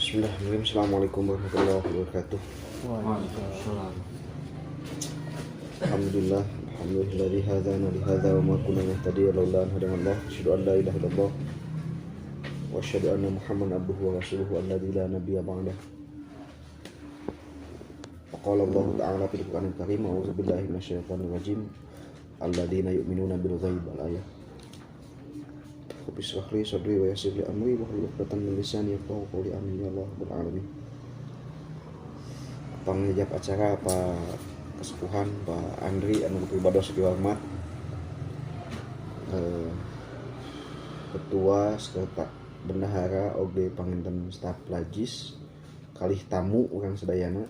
Bismillahirrahmanirrahim. Assalamualaikum warahmatullahi wabarakatuh. Waalaikumsalam. Alhamdulillah, alhamdulilladzi hadana li hadza wa ma kunna nahtadiya laula an hadana Allah. Asyhadu an la ilaha illallah wa asyhadu anna Muhammadan abduhu wa rasuluhu alladzi la nabiyya ba'dah. Qala Allah ta'ala fil Qur'anil Karim, a'udzu billahi minasyaitonir rajim. Alladzina yu'minuna bil ghaib al-ayah. Bismillah sadri wa yassir li amri wa hlul 'uqdatam min lisani yafqahu qawli. Amin ya Allah rabbal alamin. Pangajak acara Pak Kesepuhan Pak Andri anu pribados dihormat, Ketua Sekretaris Bendahara oge panginten staf Lajis, kalih tamu urang sadayana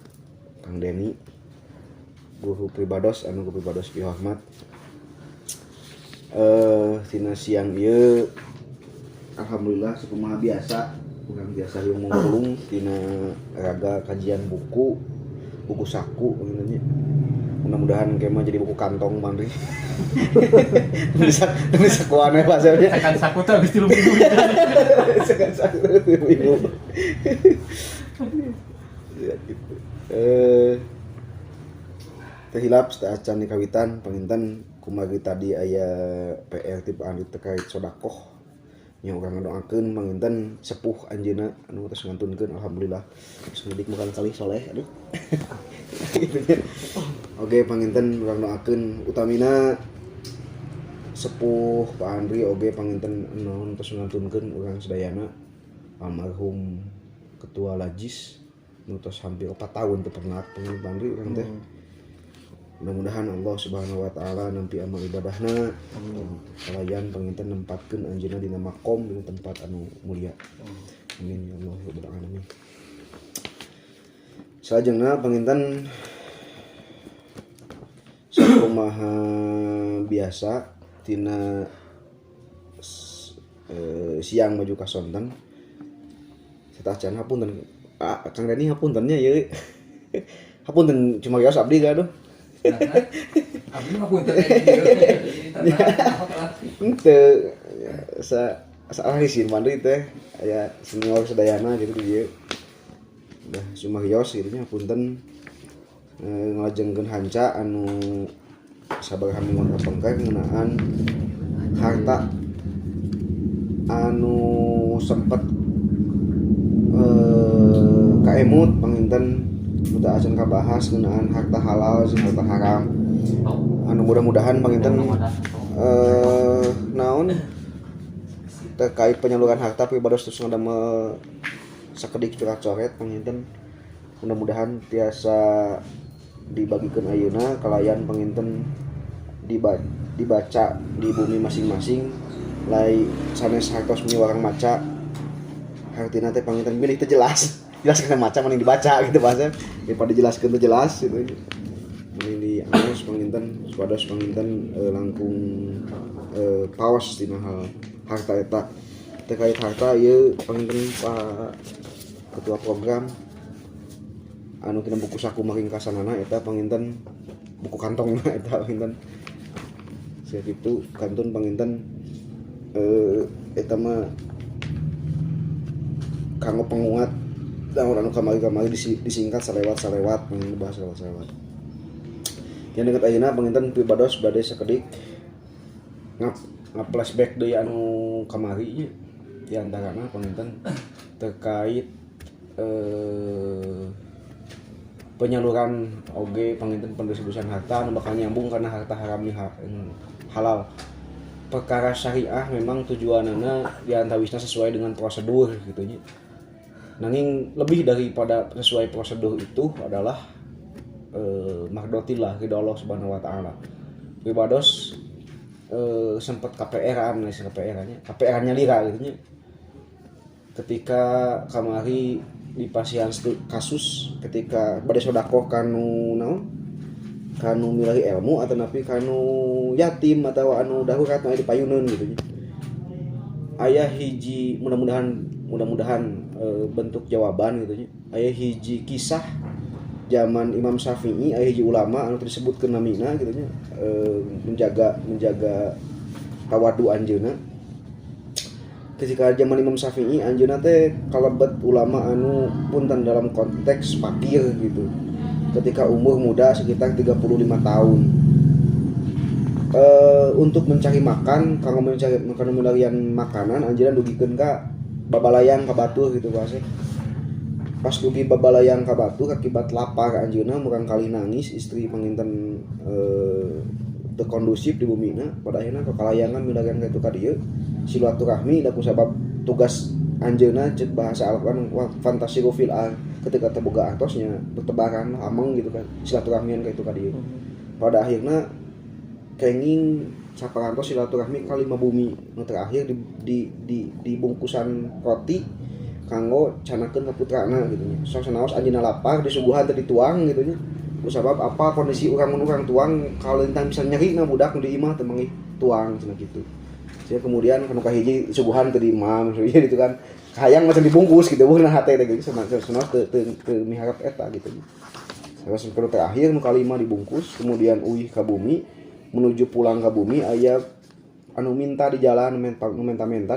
Kang Deni, guru pribados anu pribados dihormat. Tina siang ieu alhamdulillah sakumaha biasa urang biasa ngomong tina raga kajian buku saku benernya. Mudah-mudahan kemah jadi buku kantong Mandri. Tulis saku aneh bahasanya. Tekan saku tuh habis 3 minggu. Tekan saku 3 minggu. Ya gitu. Tehilap acan di kawitan panginten kumagi tadi aya PR tip anu terkait sedekah. Nya urang ngadoakeun panginten sepuh anjeunna anu tos ngantunkeun alhamdulillah. Seudik makan kali soleh aduh. Gitu nya. Oge panginten urang doakeun utamina sepuh Pak Andri oge panginten naon tos ngantunkeun urang sadayana almarhum Ketua Lajis nu tos hampir 4 tahun teu pernah panggil Pak Andri urang teh. Mudah-mudahan Allah Subhanahu wa taala nampi amal ibadahna. Kalayan panginten nempatkeun anjeunna dina makom dina tempat anu mulia. Amin ya Allah rabbal alamin. Salajengna panginten sakumaha biasa tina siang maju ka sonten. Satacan hapunten Kang Deni hapuntennya ieu. Hapunten cuma geos abdi gaduh. Abdi mah punten ieu. Henteu salah isin Mandri teh aya senior sadayana gitu dieu. Udah sumahios gitu nya punten ngajengkeun hanca anu sabaraha minggu kapengker ngeunaan harta anu sempet kaemut panginten udah acan kabahas ngeunaan harta halal jeung harta haram. Anu mudah-mudahan panginten naon terkait penyaluran harta pribados terus ngadamel sakedik coret-coret panginten mudah-mudahan tiasa dibagikeun ayeuna kalayan panginten dibaca di bumi masing-masing lai sanes hartos menyewarang maca hartina teh panginten milih teu jelas kana maca mending dibaca gitu bahasa daripada jelaskeun teu jelas gitu mending diangus panginten supados panginten langkung paos dina hal harta eta. Terkait harta ieu panginten Pak Ketua Program anu tina buku saku maring kasanana eta panginten buku kantongna eta panginten sia kitu kantun panginten eta mah kanggo penguat anu kamari-kamari disingkat salewat panginten bahasa salewat. Yang dekat ayeuna panginten pribados bade sakedik flashback deui anu kamari nya di antarana panginten terkait penyaluran oge panginten pendistribusian harta anu bakal nyambung karena harta haram halal. Perkara syariah memang tujuanana diantawisna sesuai dengan prosedur gitu nya. Nanging lebih daripada sesuai prosedur itu adalah mardotillah ridha Allah Subhanahu wa taala. Pribados sempat KPR-nya lira gitu nya. Ketika kamari di pasian kasus ketika bade sedekah kanu naon kanu milih ilmu atau napi kanu yatim atau anu darurat anu dipayuneun gitu nya. Aya hiji mudah-mudahan bentuk jawaban gitu nya. Aya hiji kisah zaman Imam Syafi'i aya hiji ulama anu disebutkeun namina gitu nya menjaga tawadu anjeunna ketika zaman Imam Syafi'i anjeunna teh kalebet ulama anu punten dalam konteks fakir gitu. Ketika umur muda sekitar 35 tahun. Untuk mencari makan, kalau mencari melarian makanan anjeunna dugikeun ka babalayang ka batur gitu bahasa. Pas dugi babalayang ka batur akibat lapar anjeunna murang kali nangis istri panginten teu kondusif di bumina pada akhirna kakalayangan milarian ka itu ka dieu silaturahmi da kusabab tugas anjeunna cek bahasa Al-Qur'an fantasiru fil ketika teboga artosnya bertebaran ameng gitu kan silaturahmian ka itu ka dieu pada akhirna kenging saparantos silaturahmi ka 5 bumi nu terakhir di bungkusan roti kanggo canakeun ka putrana gitu nya sok sanaos anjeunna lapar disuguhan teh dituang gitu nya kusabab apa kondisi urang tuang kalau entah bisa nyeri na budak nu di imah teh mangih tuang cenah kitu. Sia kemudian kanu kahiji suguhan teh di imam gitu kan hayang macam dibungkus gitu beunah hate teh gitu sanaos teu miharep eta gitu. Terus kanu terakhir nu kalima dibungkus kemudian uih ka bumi menuju pulang ke bumi aya anu minta di jalan minta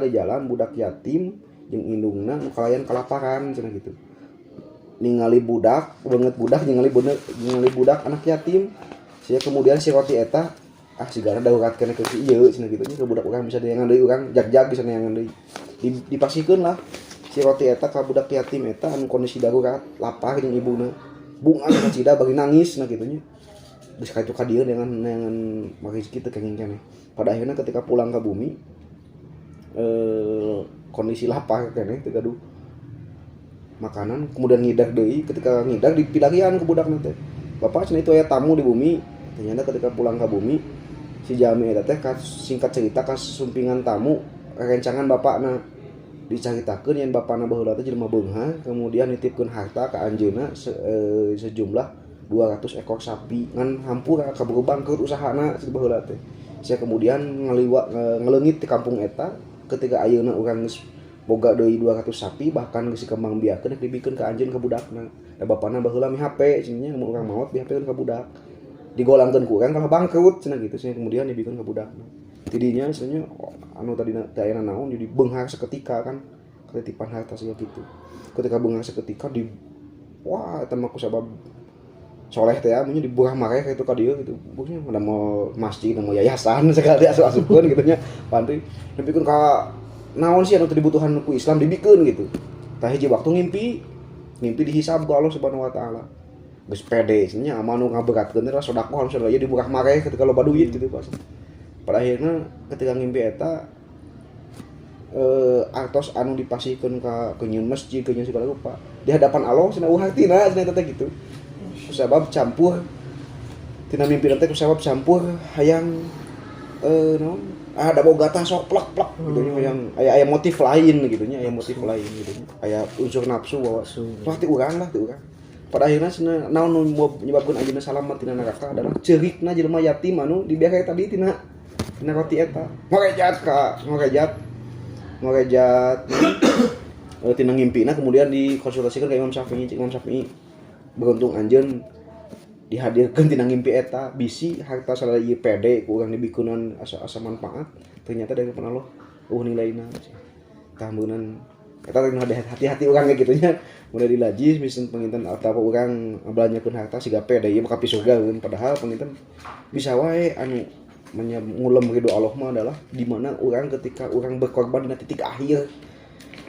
di jalan budak yatim jeung indungna nu kalayan kelaparan cenah gitu. Ningali budak banget budak ningali budak anak yatim sia kemudian si roti eta sigana dauratkeun ke si ieu cenah kitu nya ke budak urang bisa deangan deui urang jag-jag bisa deangan deui dipasikeun lah si roti eta ka budak yatim eta anu kondisi darurat lapar jeung ibuna bunga ka cida bagi nangis nah kitu nya geus kaitu ka dieu dengan maki kitu kenging keneh pada akhirnya ketika pulang ke bumi kondisi lapar keneh teu gaduh makanan kemudian ngidag deui ketika ngidag dipilarian ke budak nanti bapak cenah itu aya tamu di bumi ternyata ketika pulang ke bumi si jami eta teh singkat cerita ka sumpingan tamu rencangan bapakna dicaritakeun yen bapana baheula teh jelema beungha kemudian nitipkeun harta ka anjeunna sejumlah 200 ekor sapi ngan hampur ka buru bangkrut usahana si baheula teh sia kemudian ngaleungit di kampung eta ketika ayeuna urang geus boga deui 200 sapi bahkan geus dikembang biakeun dibikeun ka anjeun ka budakna da bapana baheula mi HP cenah mun urang maot dihapeun ka budak digolangkeun ku urang kalau bangkrut cenah gitu cenah kemudian dibikeun ka budakna tidinya cenah anu tadina teh aya naon jadi beunghar seketika kan ketitipan harta sia kitu ketika beunghar seketika di wah eta mah kusabab soleh teh nya diburah mareh ka itu ka dieu gitu buknya ada mau masjid mau yayasan segala asup-asupkeun gitu nya pantri dibikeun ka naon sih anu dibutuhan ku Islam dibikeun gitu. Tah hiji waktu ngimpi dihisab ku Allah Subhanahu wa taala. Geus pede nya amal nu ngaberatkeun teh sedekah anu sadaya dibuka mareh ketika loba duit gitu pas. Pada akhirna ketika ngimpi eta artos anu dipasihkeun ka kenyun masjid kenyun segala rupa di hadapan Allah cenah hartina cenah teh gitu. Kusabab campur tina mimpi teh kusabab campur hayang naon ada boga tah sok plak gitu nya yang aya motif lain gitu nya aya motif lain gitu nya aya unsur nafsu bawa pasti urang lah teh urang pada akhirna cenah naon nu menyebabkeun anjeunna salamet tina neraka adalah ceurikna jelema yatim anu dibiare tadi tina roti eta ngorejat tina ngimpina kemudian dikonsultasikan ke Imam Syafi'i beruntung anjeun dihadirkeun tina ngimpi eta bisi harta sadaya ieu pede ku urang dibikeunan asa manfaat ternyata dari Allah nilainya tambunan eta teh hati-hati urang ge kitu nya mulai dilaji misen penginten atawa urang belanjakeun harta siga pede ieu maka surga padahal penginten bisa wae anu ngulem ridho Allah mah adalah di mana urang ketika urang berkorban di titik akhir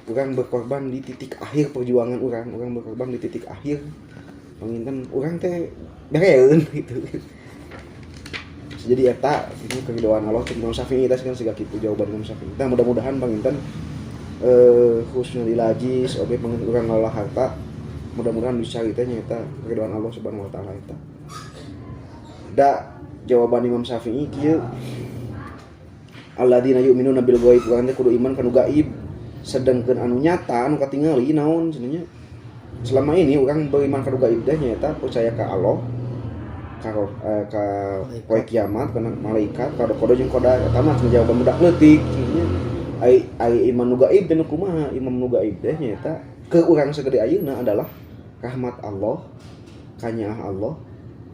urang berkorban di titik akhir perjuangan urang berkorban di titik akhir penginten urang teh bereun gitu. Jadi eta ini keridhaan Allah ke Imam Syafi'i eta kan siga kitu jawaban Imam Syafi'i. Nah, mudah-mudahan panginten husnul ilajis oge panginten urang ngolah harta mudah-mudahan bisa teh nyaeta keridhaan Allah Subhanahu wa taala eta. Da jawaban Imam Syafi'i kieu alladzina yu'minuna bil ghaib urang teh kudu iman kanu gaib sedengkeun anu nyata anu katingali naon cenanya selama ini orang beriman ka gaib teh nyaeta percaya ka Allah ka poe kiamat kana malaikat ka kodo jeung koda eta mah jawaban budak leutik nya ai iman nu gaib teh kumaha imam nu gaib teh nyaeta ke urang sagede ayeuna adalah rahmat Allah kanyaah Allah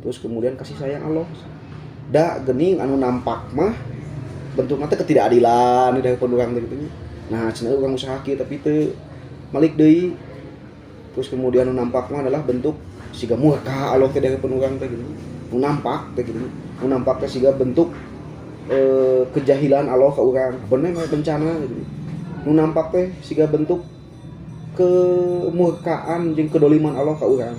terus kemudian kasih sayang Allah da geuning anu nampak mah bentukna teh ketidakadilan di dari urang teh kitu nya Nah cenah urang usaha kieu tapi teu malik deui. Terus kemudian nu nampak mah adalah bentuk siga murka Allah teh dari urang teh gitu. Nu nampak teh gitu. Nu nampak teh siga bentuk kejahilan Allah ka urang. Bener mah bencana gitu. Nu nampak teh siga bentuk kemurkaan jeung kedoliman Allah ka urang.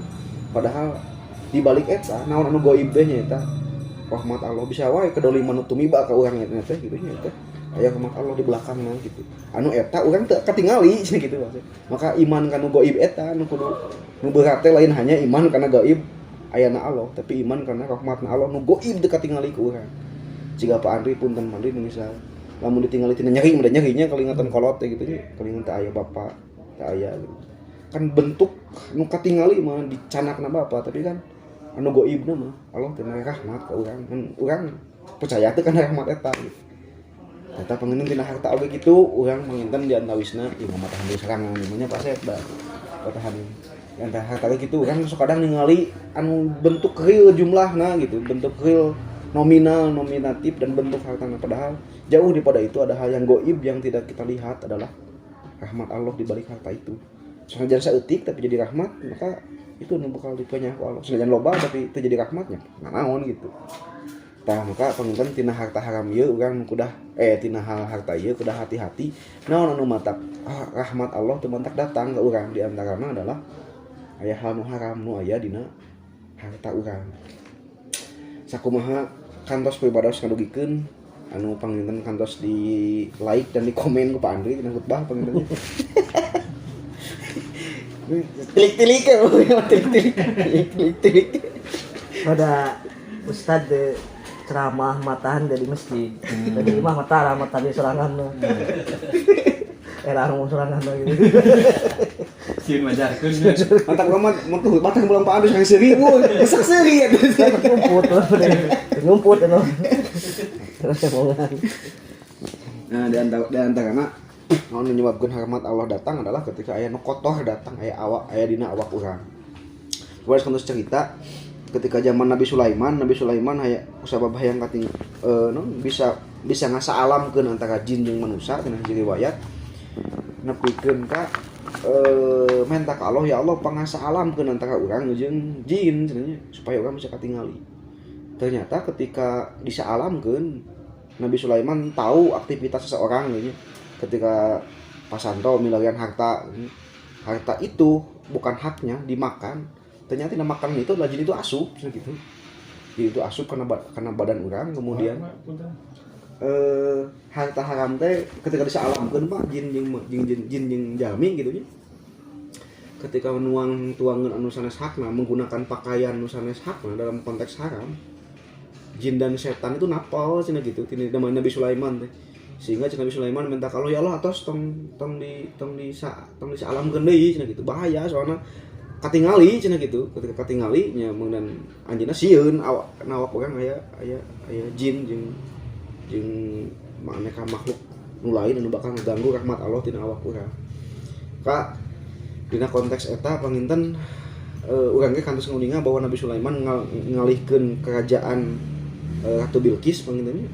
Padahal di balik eta naon anu gaib teh nya eta rahmat Allah bisa wae kedoliman nu tumiba ka urang eta teh gitu nya eta. Aya rahmat Allah di belakangna gitu. Anu eta urang teu katingali cenah gitu maksud. Maka iman kana gaib eta nu kudu nu berat teh lain hanya iman kana gaib ayana Allah, tapi iman kana rahmatna Allah nu gaib teu katingali ku urang. Jiga Pak Andri punten Andri misal lamun ditinggali tina nyeri meureun nyerinya kalingatan kolot teh gitu nya, kalingatan teh aya bapa, teh aya gitu. Kan bentuk nu katingali mah dicanakna bapa, tapi kan anu gaibna mah Allah teh mere rahmat ka urang. Kan urang percaya teh kana rahmat eta gitu. Eta pangeuneuh tina harta oge kitu, urang manginten di antawisna ieu mah matahan deui serangan ieu nya pasep da. Patahan yang harta gitu urang sok kadang ningali anu bentuk real jumlahna gitu, bentuk real nominal, nominatif dan bentuk hartana, padahal jauh daripada itu ada hal yang gaib yang tidak kita lihat adalah rahmat Allah di balik harta itu. Senajan saeutik tapi jadi rahmat, maka itu nu bakal dipenyah ku Allah. Senajan loba tapi teu jadi rahmatnya, naon gitu. Tah maka panginten tina harta haram ieu urang kudah tina hal harta ieu kudah hati-hati. Naon anu matak rahmat Allah teu mantak datang ka urang, di antarana adalah aya hal nu haram nu aya dina harta urang. Sakumaha kantos pribados ngadugikeun anu panginten kantos di like dan di komen ku Pak Andri dina khutbah panginten. Tilik-tilik ya, tilik-tilik. Pada Ustad ceramah matahan dari masjid. Dari imah mata di serangan. Era ngomong serangan gitu. Sieun majarkeun. Mantap banget, mutuh batang bulan Pak Andri sang seuri, gesak seuri ya. Ngumput anu. Nah, di antarana naon menyebabkeun rahmat Allah datang adalah ketika aya nu kotor datang, aya dina awak urang. Kumaha kantos cerita ketika zaman Nabi Sulaiman aya kusabab hayang kating bisa ngasa alamkeun antara jin jeung manusia tina hiji riwayat. Nepikeun ka minta ka Allah, ya Allah pangasa alamkeun antara urang jeung jin cenanya supaya urang bisa katingali. Ternyata ketika disaalamkeun Nabi Sulaiman tahu aktivitas seseorang gitu. Ketika pasanto milarian harta itu bukan haknya dimakan, ternyata makan itu adalah jin itu asup gitu. Jin itu asup karena badan urang, kemudian harta haram teh ketika disaalamkeun Pak jin jeung jalmi gitu nya. Ketika tuangan anu sanes hakna menggunakan pakaian anu sanes hakna dalam konteks haram, jin dan setan itu napal cenah gitu tina zaman Nabi Sulaiman teh. Sehingga Nabi Sulaiman minta kalau ya Allah atos tong disaalamkeun deui cenah gitu. Bahaya soalna katingali cenah gitu. Ketika katingali nya dan anjeunna sieun awak urang aya jin jeung maneka makhluk nu lain anu bakal ngaganggu rahmat Allah tina awak urang. Ka dina konteks eta panginten urang ge kantos nguninga bahwa Nabi Sulaiman ngalihkeun kerajaan Ratu Bilqis pangintennya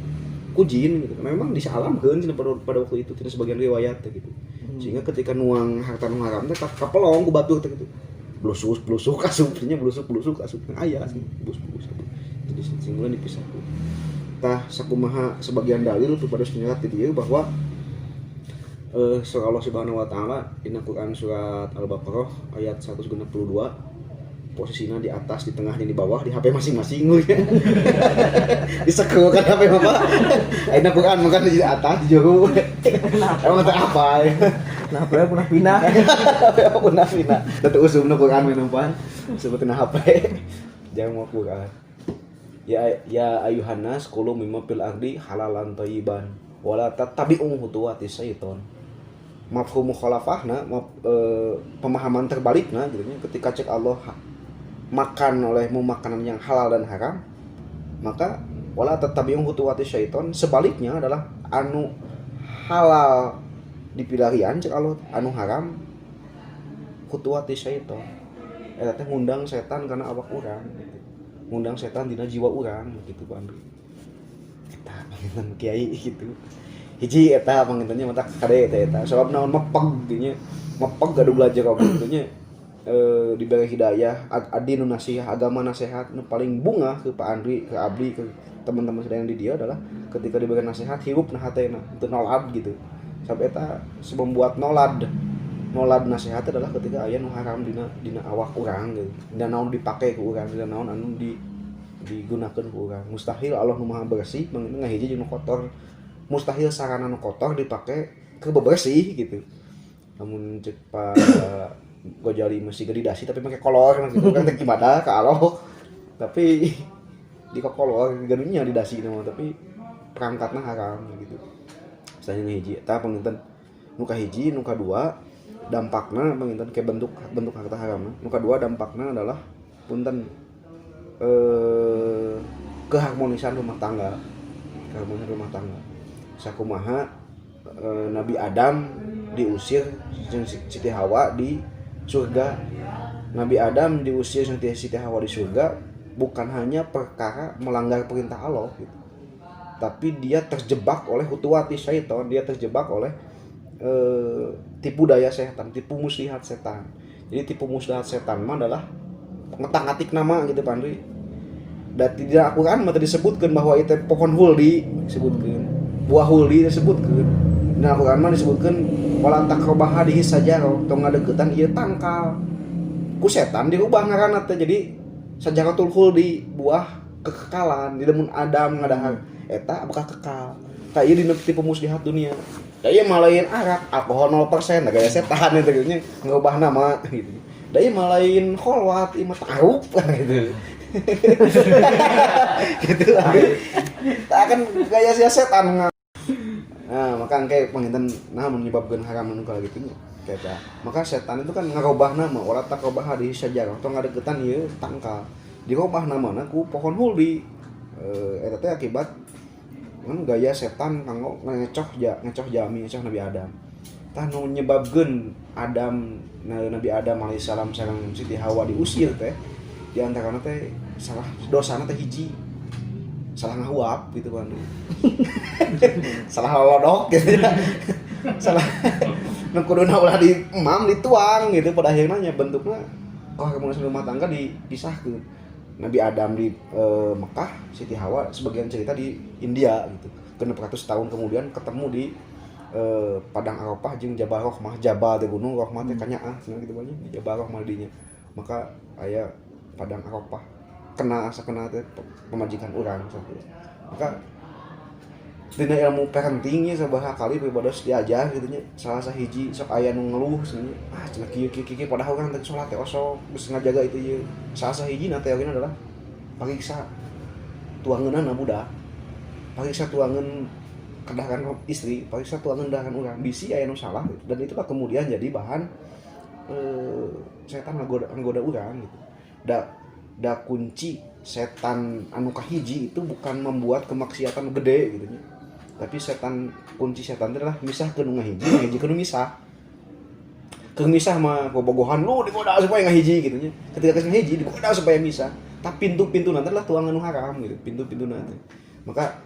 ku jin gitu. Memang disaalamkeun pada waktu itu tina sebagian riwayat gitu. Sehingga ketika nuang harta nu haram teh kapelong ku batur teh gitu. Blusuk asupnya blusuk asup aya sih blusuk. Jadi singgulan dipisah. Tah sakumaha sebagian dalil pada nyerat di dieu bahwa surah Allah Subhanahu wa taala dina Quran surat Al-Baqarah ayat 162 posisinya di atas, di tengah, di bawah, di HP masing-masing disekel kan HP Bapak. Ayeuna Quran makan di atas, di jero. Emang teh apa? Nah, pernah pindah. Pernah pindah. Teu usumna Quran meuneumpan sebutina HP. Jangan mau Quran. Ya ayuhan nas qulu mimma fil ardi halalan thayyiban wala tattabi'u khutuwatis syaiton. Mafhum mukhalafahna pemahaman terbalikna gitu nya ketika cek Allah makan olehmu makanan yang halal dan haram, maka wala tattabi'u khutuwatis syaiton, sebaliknya adalah anu halal dipilarian cek Allah, anu haram khutuwatis syaiton. Eta teh ngundang setan karena awak urang gitu. Ngundang setan dina jiwa urang gitu Pak Andri. Eta panginten kiai gitu. hiji eta pangintennya mata kade eta sabab naon mepeg dinya mepeg gaduh belajar oge kitu nya diberi hidayah adi nu nasihat agama nasihat nu paling bunga ke Pak Andri ke Abdi ke teman-teman sedayang di dia adalah ketika diberi nasihat hirup nah hatena untuk nolad gitu sampai eta membuat nolad nasihat adalah ketika aya nu haram dina awak urang gitu dan naon dipake ku urang dan naon anu digunakeun ku urang mustahil Allah nu maha bersih mangga ngahiji jeung nu kotor mustahil sarana nu kotor dipake ke bebersih gitu namun cek Pak Gojali masih gede dasi tapi pakai kolor gitu kan teh gimana ka Allah tapi di kolor gadunya di dasi nama tapi perangkatna haram gitu misalnya hiji eta panginten nu kahiji nu kadua dampakna panginten ke bentuk harta haramna nu kadua dampakna adalah punten keharmonisan rumah tangga sakumaha Nabi Adam diusir jeung Siti Hawa di surga. Nabi Adam diusir jeung Siti Hawa di surga bukan hanya perkara melanggar perintah Allah gitu. Tapi dia terjebak oleh khutuwati syaitan, dia terjebak oleh tipu daya setan, tipu muslihat setan. Jadi tipu muslihat setan mah adalah ngetak-ngatik nama gitu Pak Andri. Dan tidak Al-Qur'an mah disebutkeun bahwa itu pohon huldi disebutkeun, buah huldi disebutkeun. Nah Al-Qur'an mah disebutkeun wala taqrabaha dihi sajarah, tong ngadeukeutan ieu tangkal. Ku setan dirubah ngaranna teh jadi sajaratul khuldi, buah kekekalan. Di lamun Adam ngadahar eta bakal kekal. Tah ieu dina tipu muslihat dunia. Da ieu mah lain arak, alkohol 0%, gaya setan eta gitu nya ngubah nama gitu. Da ieu mah lain kholwat, ieu mah tarup gitu. Gitu tak akan gaya setan. Nah, maka engke panginten nah menyebabkeun haram anu kala kitu nya. Kata. Maka setan itu kan ngarobah nama, wala taqrabah di sajarah, tong ngadeukeutan ieu tangkal. Dirobah namana ku pohon huldi. Eta teh akibat kan gaya setan kanggo ngecoh jami, ngecoh Nabi Adam. Tah nu nyebabkeun Nabi Adam alaihissalam sareng Siti Hawa diusir teh di antarana teh salah dosana teh hiji. Salah ngahuap gitu kan. Salah lodok gitu ya. Salah nu kuduna ulah di emam dituang gitu pada akhirnya bentuknya harmonisan rumah tangga disahkeun. Nabi Adam di Mekah, Siti Hawa sebagian cerita di India gitu. Genep ratus tahun kemudian ketemu di Padang Arafah jeung Jabal Rahmah, Jabal teh gunung Rahmah teh kanyaah cenah gitu banyak Jabal Rahmah dinya. Maka aya Padang Arafah kena teh pemajikan urang satu. Maka dina ilmu parentingnya sabaha kali pibados diajar gitu nya salah sahiji sok aya nu ngeluh cenah cenah kieu padahal urang teh salat teh osok geus ngajaga itu ieu. Salah sahijina teorina adalah pariksa tuangeunna budak. Pariksa tuangeun kedaharan istri, pariksa tuangeun daharan urang bisi aya nu salah dan itulah kemudian jadi bahan setan nggoda urang gitu. Da kunci setan anu kahiji itu bukan membuat kemaksiatan gede gitu nya. Tapi kunci setan itu adalah misahkeun ngahiji kudu misah. Keung misah mah bobogohan lu digoda supaya ngahiji gitu nya. Ketika geus ngahiji digoda supaya misah. Tapi pintu-pintu nanti adalah tuangan anu haram gitu, pintu-pintu nanti. Maka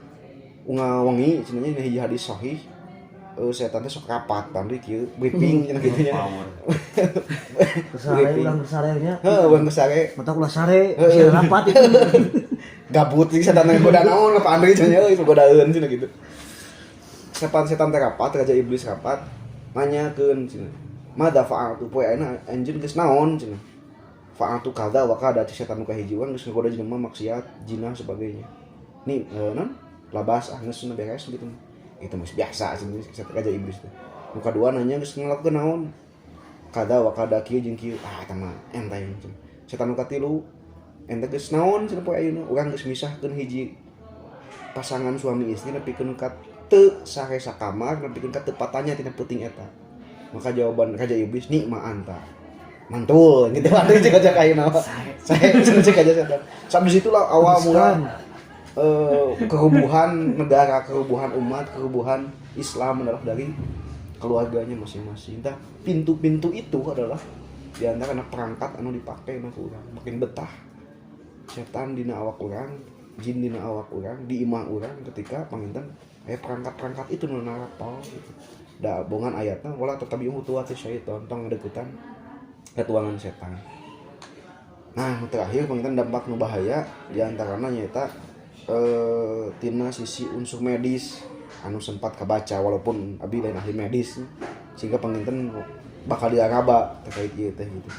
wengi cenah nya hiji hadis sahih setan teh sok rapat pamri kieu briefing cenah kitu nya. Kesare ulang kesare nya. Ulang kesare. Mata ulah sare, sare rapat itu. Gabut sih setan goda naon ka Andri cenah euy godaeun cenah gitu. Setan teh rapat, raja iblis rapat, nanyakeun cenah. Mada fa'atu poe ayeuna anjeun geus naon cenah. Fa'atu kadza wa kada setan nu kahiji urang geus ngagoda jelema maksiat, jinah sebagainya. Nih, non labas geus beres gitu. Itu masih biasa sih raja iblis teh. Nu kadua nanya geus ngelakukeun naon? Kada wa kada kieu jeung kieu. Eta mah enteng. Setan nu katilu ente geus naon cenah poe ayeuna urang geus misahkeun hiji pasangan suami istri nepikeun ka teu sare sakamar nepikeun ka teu patanya tina peuting eta. Maka jawaban raja iblis nikma anta. Mantul gitu ada cek aja ayeuna. Saya cek aja setan. Sampai situlah awal mula kerubuhan negara, kerubuhan umat, kerubuhan Islam adalah dari keluarganya masing-masing. Entah pintu-pintu itu adalah di antara perangkat anu dipake na urang. Makin betah setan dina awak urang, jin dina awak urang, di imah urang ketika panginten perangkat-perangkat itu nu narapal gitu. Da bongan ayatna wala tatabi'u khutuwati syaiton tong ngadeukeutan ketuangan setan. Nah, terakhir pengen dampak nu bahaya di antarana nyaeta tina sisi unsur medis anu sempat kabaca walaupun abi lain ahli medis sehingga penginten bakal diaraba terkait ieu teh gitu.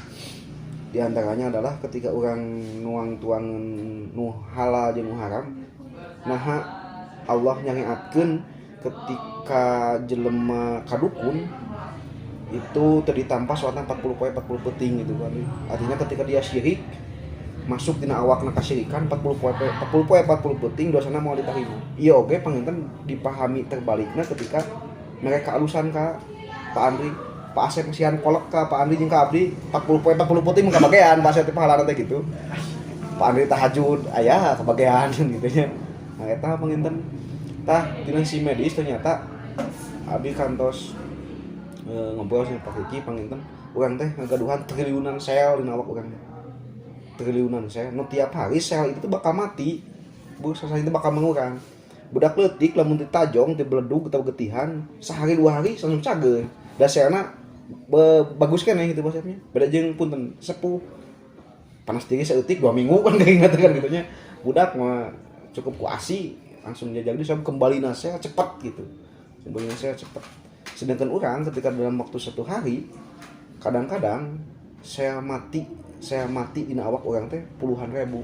Di antaranya adalah ketika orang nuang tuang nu halal jeung nu haram naha Allah nyariatkeun ketika jelema kadukun itu terditampa suatna 40 poe 40 peuting gitu kan. Artinya ketika dia syirik masuk dina awakna kasyirikan 40 poe 40 peuting dosana mau ditarima. Ieu oge panginten dipahami terbalikna ketika mereka alusan ka Pak Andri, Pak Asep masihan kolek ka Pak Andri jeung ka abdi 40 poe 40 peuting mah kabagean Pak Asep teh pahalana teh gitu. Pak Andri tahajud aya kabagean gitu nya. Nah eta panginten tah dina si medis ternyata abdi kantos ngobrol sama Pak Kiki panginten urang teh ngagaduhan triliunan sel dina awak urang. Triliunan sel nu tiap hari sel itu bakal mati. Bu sasana itu bakal mengurang. Budak leutik lamun ditajong teu beledug atau getihan sehari 2 hari langsung cageun. Da selna bagus keneh gitu maksudnya. Beda jeung punten sepuh. Panas diri saeutik 2 minggu kan keingetan gitu nya. Budak mah cukup ku ASI langsung jajag di sabab kembalina sel cepet gitu. Kembalina sel cepet. Sedangkan orang ketika dalam waktu 1 hari kadang-kadang sel mati dina awak orang teh puluhan ribu.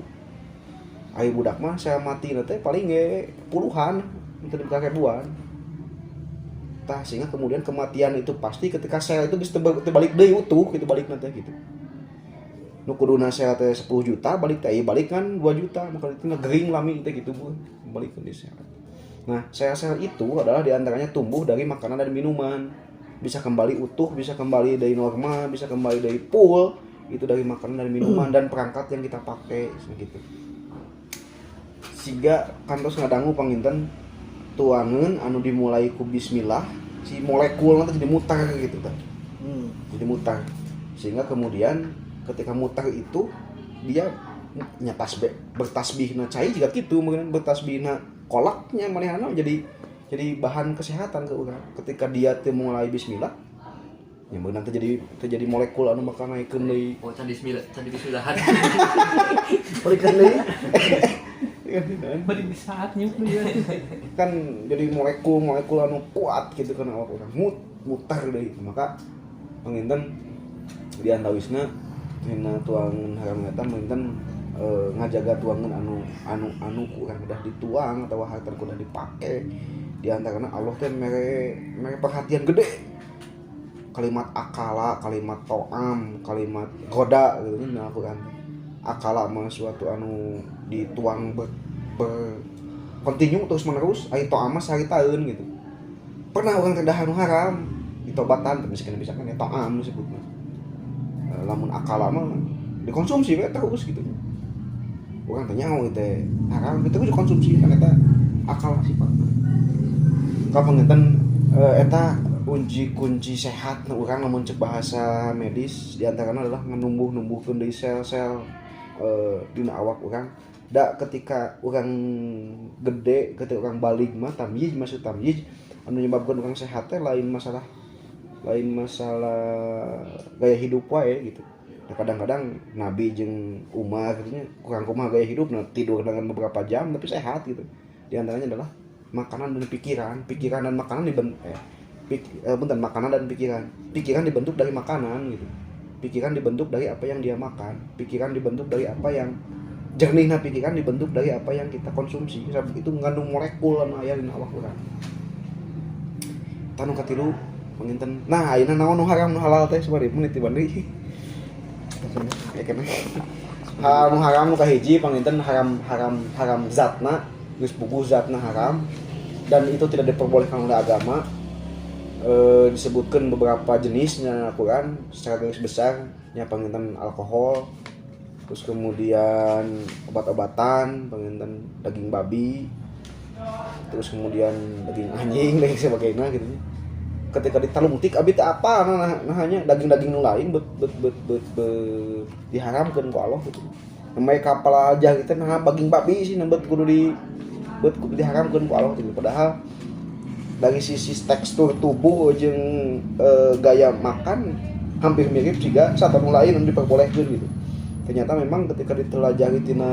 Aya budak mah sel mati teh paling ge puluhan, teu bukan ribuan. Tah sehingga kemudian kematian itu pasti ketika sel itu geus teu balik deui utuh gitu balikna teh gitu. Nu kuduna sel teh 10 juta balik teh balik kan 2 juta maka itu gering lami teh gitu bu balik ke sel. Nah, sel-sel itu adalah diantaranya tumbuh dari makanan dan minuman. Bisa kembali utuh, bisa kembali dari normal, bisa kembali dari full. Itu dari makanan dan minuman dan perangkat yang kita pakai gitu. Siga kantos ngadangu panginten tuangeun anu dimulai ku bismillah, si molekul nanti jadi mutar gitu kan. Jadi mutar. Sehingga kemudian ketika mutar itu dia bertasbihna cai juga gitu, mungkin bertasbihna kolaknya manehna jadi bahan kesehatan ke urang. Ketika dia teu mulai bismillah ya meureun nanti jadi molekul anu bakal naikeun deui. Oh, candi bismillahan. Balikan deui. Bari di saatnya Kan jadi molekul anu kuat gitu kan awak urang. Mutar deui. Maka panginten di antawisna dina tuangan haram eta panginten ngajaga tuangan anu kurang udah dituang atau harta udah dipake di antaranya Allah teh mere perhatian gede kalimat akala, kalimat to'am, kalimat goda gitu nya Al-Qur'an. Akala mah suatu anu dituang kontinu terus menerus aya to'am mah saritaeun gitu. Pernah orang teh anu haram ditobatan tapi misalkan ya to'am disebutna. Lamun akala mah dikonsumsi we terus gitu. Orang tanya mau itu haram itu juga konsumsi kan eta akal sifatna. Ka panginten eta kunci sehat urang lamun cek bahasa medis di antaranya adalah numbuh-numbuhkeun deui sel-sel dina awak urang. Da ketika urang gede, ketika urang balig mah tamyiz maksud tamyiz anu nyebabkeun urang sehat teh lain masalah gaya hidup wae gitu. Nah, kadang-kadang Nabi jeung Umar gitu nya kurang kumaha gaya hidup tidur dengan beberapa jam tapi sehat gitu. Di antaranya adalah makanan dan pikiran dan makanan makanan dan pikiran. Pikiran dibentuk dari makanan gitu. Pikiran dibentuk dari apa yang dia makan. Pikiran dibentuk dari apa yang jernihna pikiran dibentuk dari apa yang kita konsumsi. Itu mengandung molekul anu aya dina awak urang. Tanu katilu panginten. Nah, ayeuna naon nu haram nu halal teh sabari menit di Bandri. Haram nu kahiji panginten haram zatna geus puguh zatna haram dan itu tidak diperbolehkan oleh agama. Disebutkan beberapa jenisnya Al-Quran secara garis besar nya panginten alkohol, terus kemudian obat-obatan, panginten daging babi, terus kemudian daging anjing dan sebagainya gitu. Ketika ditalungtik abi teh apa hanya daging-daging nu lain diharamkeun ku Allah gitu. Namanya kapal aja gitu nah daging babi sih kudu diharamkeun ku Allah gitu. Padahal dari sisi tekstur tubuh jeung gaya makan hampir mirip juga satu nu lain anu diperbolehkeun gitu. Ternyata memang ketika ditelajari tina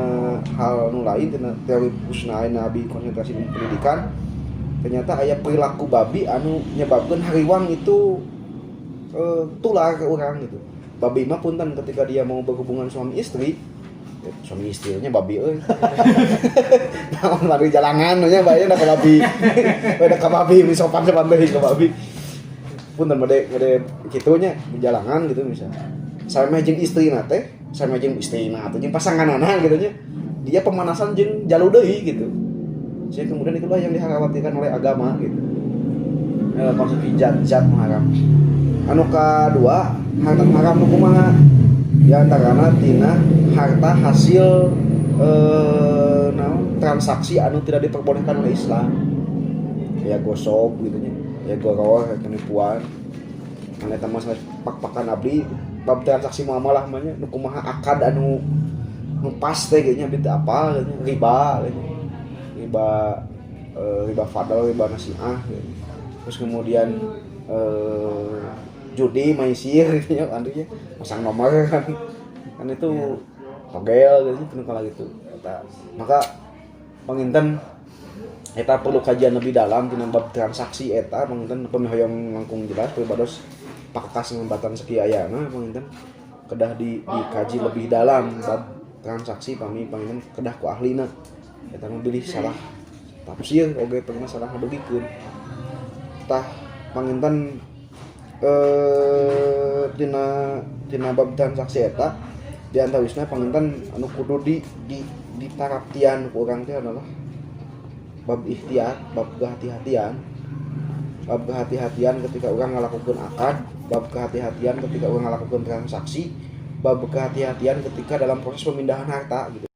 hal nu lain tina teori Kusnaina abi konsentrasi pendidikan, ternyata aya perilaku babi anu nyebabkeun hariwang itu tular ke orang gitu. Babi mah punten ketika dia mau berhubungan suami istrinya babi euy. Naon lari jalangan nya bae da ka babi. Beda ka babi mi sopan-sopan deui ka babi. Punten made kitu nya di jalangan gitu misalnya. Sameme jeung istrina teh, sameme jeung istrina atau jeung pasanganana gitu nya. Dia pemanasan jeung jalu deui gitu. Sehingga kemudian itulah yang dikhawatirkan oleh agama gitu. Konsumsi zat haram. Anu kadua, harta haram nu kumaha? Di antarana tina harta hasil transaksi anu tidak diperbolehkan oleh Islam. Ya gosok gitu nya, ya goror, penipuan. Anu eta mah pak-pakan abdi bab transaksi muamalah mah nya nu kumaha akad anu pas teh ge nya abdi teu apal riba gitu. Riba fadl, riba nasiah gitu. Terus kemudian judi, maisir gitu ya, andunya pasang nomor kan itu togel gitu penuh kala gitu. Maka panginten eta perlu kajian lebih dalam tina bab transaksi eta, panginten pemihoyong langkung jelas peribados pakas ngembatan sekiayana panginten kedah dikaji lebih dalam bab transaksi panginten kedah ku ahlina eta memilih salah tafsir oge pernah salah ngabegikeun tah panginten tina bab transaksi eta di antawisna panginten anu kudu di taraptian ku urang teh adalah bab ihtiyat, bab kehati-hatian ketika urang ngalakukeun akad, bab kehati-hatian ketika urang ngalakukeun transaksi, bab kehati-hatian ketika dalam proses pemindahan harta gitu.